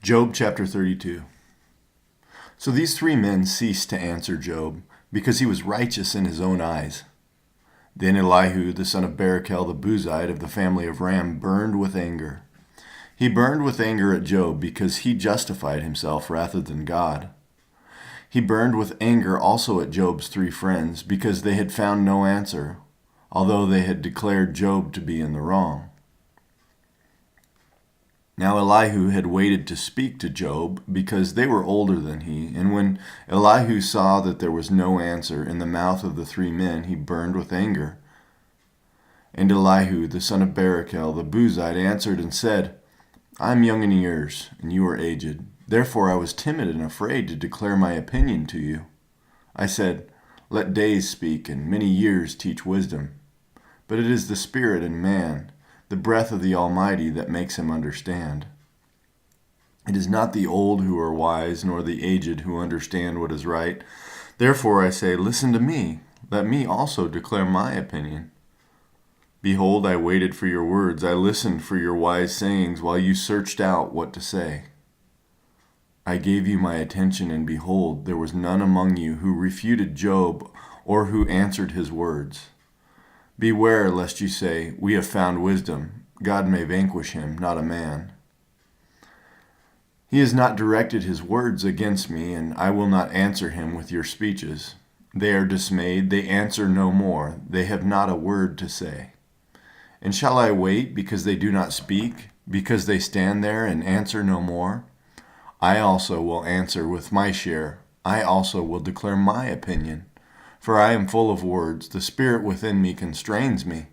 Job chapter 32. So these three men ceased to answer Job, because he was righteous in his own eyes. Then Elihu, the son of Barachel the Buzite of the family of Ram, burned with anger. He burned with anger at Job because he justified himself rather than God. He burned with anger also at Job's three friends because they had found no answer, although they had declared Job to be in the wrong. Now Elihu had waited to speak to Job because they were older than he, and when Elihu saw that there was no answer in the mouth of the three men, he burned with anger. And Elihu, the son of Barachel the Buzite, answered and said, I am young in years, and you are aged. Therefore I was timid and afraid to declare my opinion to you. I said, Let days speak, and many years teach wisdom. But it is the spirit in man, the breath of the Almighty, that makes him understand. It is not the old who are wise, nor the aged who understand what is right. Therefore I say, Listen to me. Let me also declare my opinion. Behold, I waited for your words. I listened for your wise sayings while you searched out what to say. I gave you my attention, and behold, there was none among you who refuted Job or who answered his words. Beware lest you say, We have found wisdom. God may vanquish him, not a man. He has not directed his words against me, and I will not answer him with your speeches. They are dismayed, they answer no more, they have not a word to say. And shall I wait because they do not speak, because they stand there and answer no more? I also will answer with my share. I also will declare my opinion. For I am full of words, the spirit within me constrains me.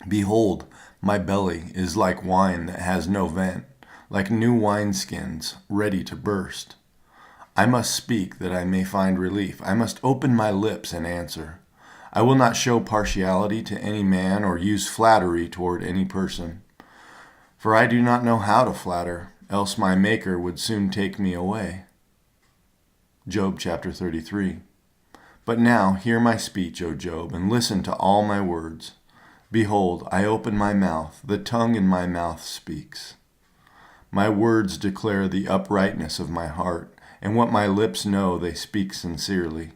Behold, my belly is like wine that has no vent, like new wineskins ready to burst. I must speak that I may find relief. I must open my lips and answer. I will not show partiality to any man or use flattery toward any person. For I do not know how to flatter, else my Maker would soon take me away. Job chapter 33. But now hear my speech, O Job, and listen to all my words. Behold, I open my mouth, the tongue in my mouth speaks. My words declare the uprightness of my heart, and what my lips know they speak sincerely.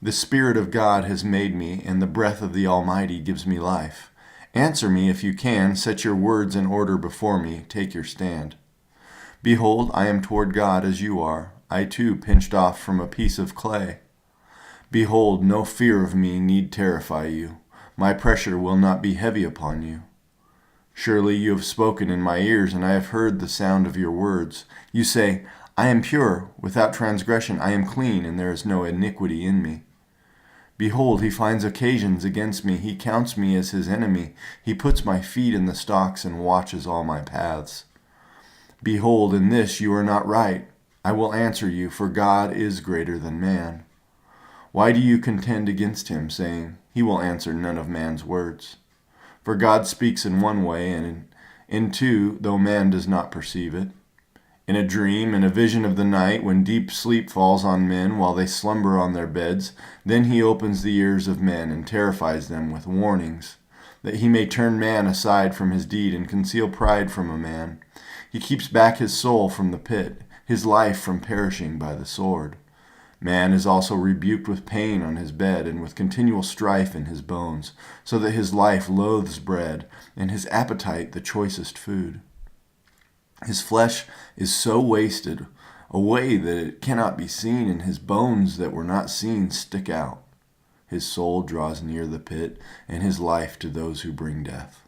The Spirit of God has made me, and the breath of the Almighty gives me life. Answer me if you can, set your words in order before me, take your stand. Behold, I am toward God as you are, I too pinched off from a piece of clay. Behold, no fear of me need terrify you. My pressure will not be heavy upon you. Surely you have spoken in my ears, and I have heard the sound of your words. You say, I am pure, without transgression, I am clean, and there is no iniquity in me. Behold, he finds occasions against me. He counts me as his enemy. He puts my feet in the stocks and watches all my paths. Behold, in this you are not right. I will answer you, for God is greater than man. Why do you contend against him, saying, He will answer none of man's words? For God speaks in one way, and in two, though man does not perceive it. In a dream, in a vision of the night, when deep sleep falls on men while they slumber on their beds, then he opens the ears of men and terrifies them with warnings, that he may turn man aside from his deed and conceal pride from a man. He keeps back his soul from the pit, his life from perishing by the sword. Man is also rebuked with pain on his bed and with continual strife in his bones, so that his life loathes bread, and his appetite the choicest food. His flesh is so wasted away that it cannot be seen, and his bones that were not seen stick out. His soul draws near the pit, and his life to those who bring death.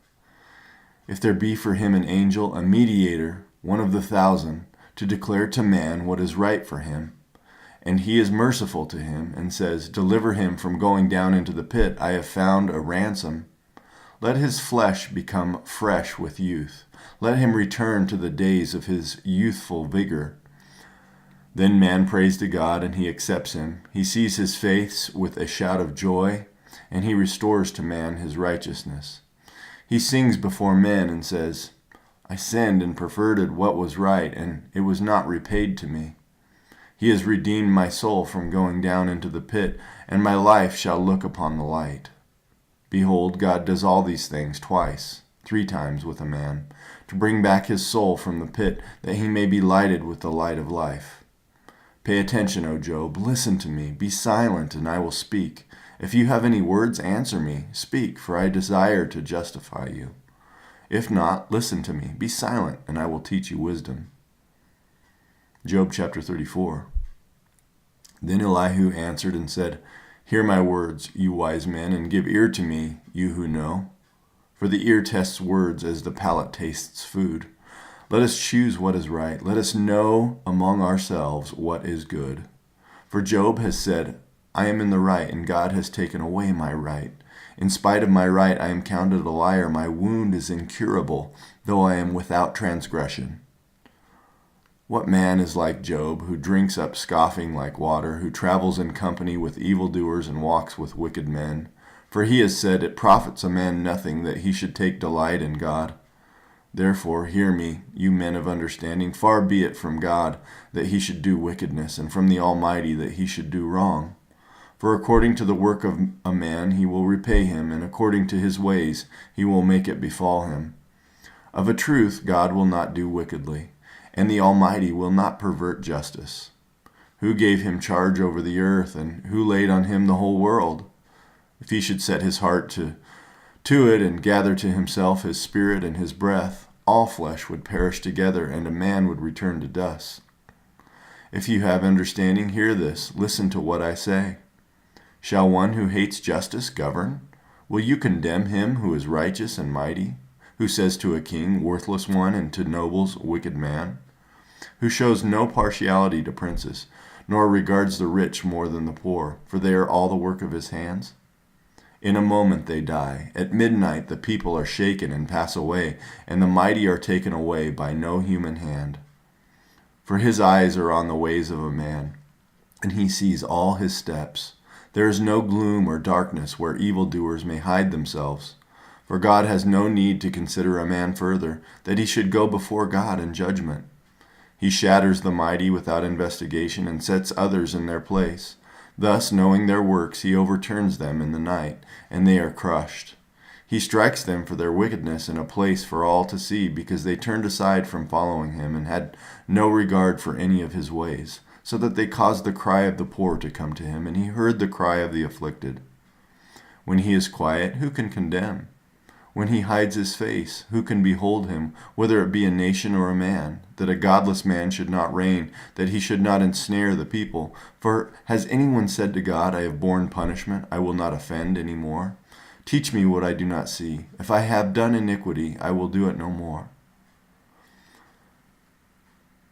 If there be for him an angel, a mediator, one of the 1,000, to declare to man what is right for him, and he is merciful to him, and says, Deliver him from going down into the pit, I have found a ransom. Let his flesh become fresh with youth. Let him return to the days of his youthful vigor. Then man prays to God, and he accepts him. He sees his face with a shout of joy, and he restores to man his righteousness. He sings before men and says, I sinned and perverted what was right, and it was not repaid to me. He has redeemed my soul from going down into the pit, and my life shall look upon the light. Behold, God does all these things twice. 3 times with a man, to bring back his soul from the pit, that he may be lighted with the light of life. Pay attention, O Job, listen to me, be silent, and I will speak. If you have any words, answer me, speak, for I desire to justify you. If not, listen to me, be silent, and I will teach you wisdom. Job chapter 34. Then Elihu answered and said, Hear my words, you wise men, and give ear to me, you who know. For the ear tests words as the palate tastes food. Let us choose what is right. Let us know among ourselves what is good. For Job has said, I am in the right, and God has taken away my right. In spite of my right, I am counted a liar. My wound is incurable, though I am without transgression. What man is like Job, who drinks up scoffing like water, who travels in company with evildoers and walks with wicked men? For he has said, It profits a man nothing that he should take delight in God. Therefore, hear me, you men of understanding. Far be it from God that he should do wickedness, and from the Almighty that he should do wrong. For according to the work of a man he will repay him, and according to his ways he will make it befall him. Of a truth, God will not do wickedly, and the Almighty will not pervert justice. Who gave him charge over the earth, and who laid on him the whole world? If he should set his heart to it, and gather to himself his spirit and his breath, all flesh would perish together, and a man would return to dust. If you have understanding, hear this, listen to what I say. Shall one who hates justice govern? Will you condemn him who is righteous and mighty, who says to a king, worthless one, and to nobles, wicked man? Who shows no partiality to princes, nor regards the rich more than the poor, for they are all the work of his hands? In a moment they die. At midnight the people are shaken and pass away, and the mighty are taken away by no human hand. For his eyes are on the ways of a man, and he sees all his steps. There is no gloom or darkness where evildoers may hide themselves. For God has no need to consider a man further, that he should go before God in judgment. He shatters the mighty without investigation, and sets others in their place. Thus, knowing their works, he overturns them in the night, and they are crushed. He strikes them for their wickedness in a place for all to see, because they turned aside from following him, and had no regard for any of his ways, so that they caused the cry of the poor to come to him, and he heard the cry of the afflicted. When he is quiet, who can condemn? When he hides his face, who can behold him, whether it be a nation or a man? That a godless man should not reign, that he should not ensnare the people. For has anyone said to God, I have borne punishment, I will not offend any more? Teach me what I do not see. If I have done iniquity, I will do it no more.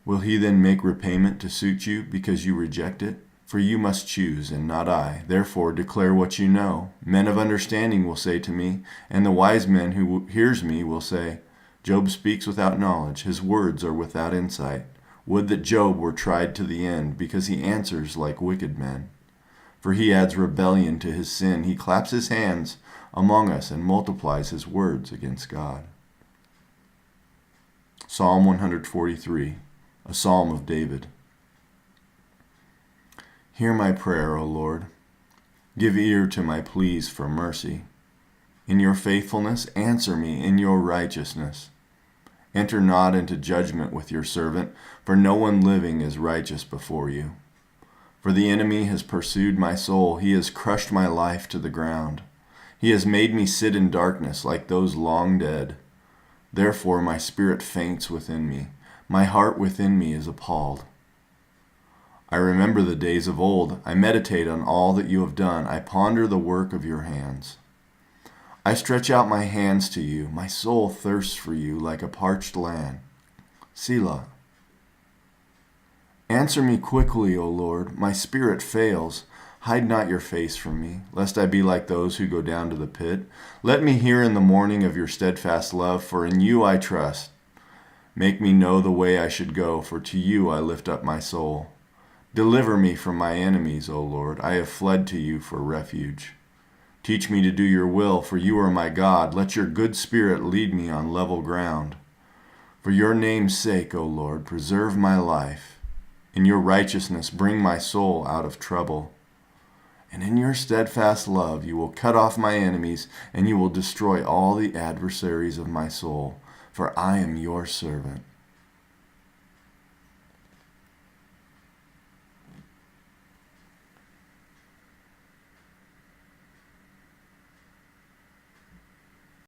Will he then make repayment to suit you, because you reject it? For you must choose, and not I. Therefore declare what you know. Men of understanding will say to me, and the wise man who hears me will say, Job speaks without knowledge, his words are without insight. Would that Job were tried to the end, because he answers like wicked men. For he adds rebellion to his sin. He claps his hands among us and multiplies his words against God. Psalm 143, a psalm of David. Hear my prayer, O Lord. Give ear to my pleas for mercy. In your faithfulness, answer me in your righteousness. Enter not into judgment with your servant, for no one living is righteous before you. For the enemy has pursued my soul. He has crushed my life to the ground. He has made me sit in darkness like those long dead. Therefore my spirit faints within me. My heart within me is appalled. I remember the days of old. I meditate on all that you have done. I ponder the work of your hands. I stretch out my hands to you. My soul thirsts for you like a parched land. Selah. Answer me quickly, O Lord. My spirit fails. Hide not your face from me, lest I be like those who go down to the pit. Let me hear in the morning of your steadfast love, for in you I trust. Make me know the way I should go, for to you I lift up my soul. Deliver me from my enemies, O Lord. I have fled to you for refuge. Teach me to do your will, for you are my God. Let your good spirit lead me on level ground. For your name's sake, O Lord, preserve my life. In your righteousness bring my soul out of trouble. And in your steadfast love you will cut off my enemies, and you will destroy all the adversaries of my soul. For I am your servant.